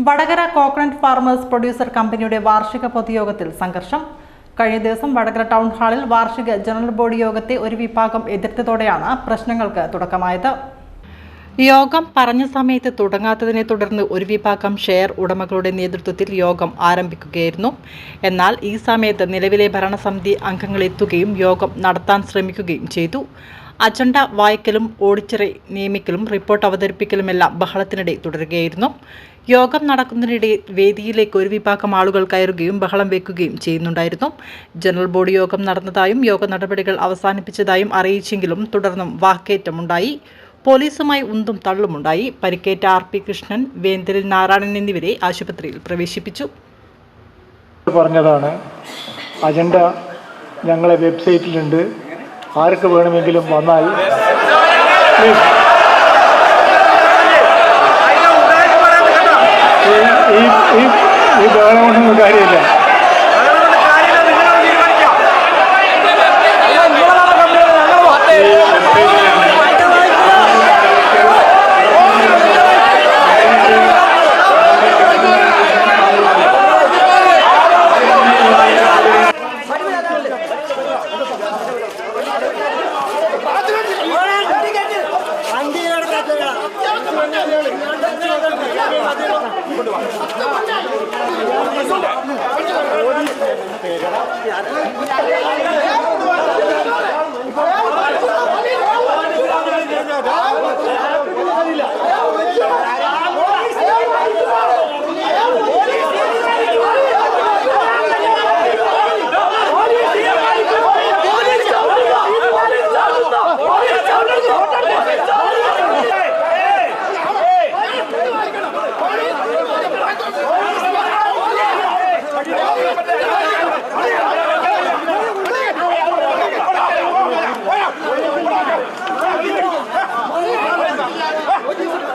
Vadakara coconut farmers producer കമ്പനിയുടെ വാർഷിക പൊതുയോഗത്തിൽ സംഘർഷം. കഴിഞ്ഞ ദിവസം വടകര ടൗൺ ഹാളിൽ വാർഷിക ജനറൽ ബോഡി യോഗത്തെ ഒരു വിഭാഗം എതിർത്തതോടെയാണ് പ്രശ്നങ്ങൾക്ക് തുടക്കമായത്. യോഗം പറഞ്ഞ സമയത്ത് തുടങ്ങാത്തതിനെ തുടർന്ന് ഒരു വിഭാഗം ഷെയർ ഉടമകളുടെ നേതൃത്വത്തിൽ യോഗം ആരംഭിക്കുകയായിരുന്നു. എന്നാൽ ഈ സമയത്ത് നിലവിലെ ഭരണസമിതി അംഗങ്ങൾ എത്തുകയും യോഗം നടത്താൻ ശ്രമിക്കുകയും ചെയ്തു. അജണ്ട വായിക്കലും ഓഡിറ്ററെ നിയമിക്കലും റിപ്പോർട്ട് അവതരിപ്പിക്കലുമെല്ലാം ബഹളത്തിനിടെ തുടരുകയായിരുന്നു. യോഗം നടക്കുന്നതിനിടെ വേദിയിലേക്ക് ഒരു വിഭാഗം ആളുകൾ കയറുകയും ബഹളം വെക്കുകയും ചെയ്യുന്നുണ്ടായിരുന്നു. ജനറൽ ബോഡി യോഗം നടന്നതായും യോഗ നടപടികൾ അവസാനിപ്പിച്ചതായും അറിയിച്ചെങ്കിലും തുടർന്നും വാക്കേറ്റമുണ്ടായി. പോലീസുമായി ഉന്തും തള്ളുമുണ്ടായി. പരിക്കേറ്റ RP കൃഷ്ണൻ, വേന്ദ്രൻ നാരായണൻ എന്നിവരെ ആശുപത്രിയിൽ പ്രവേശിപ്പിച്ചു. പറഞ്ഞതാണ് അജണ്ട ഞങ്ങളെ വെബ്സൈറ്റിലുണ്ട്, ആർക്ക് വേണമെങ്കിലും വന്നാൽ ഈ ബഹളമൊന്നും കാര്യമില്ല.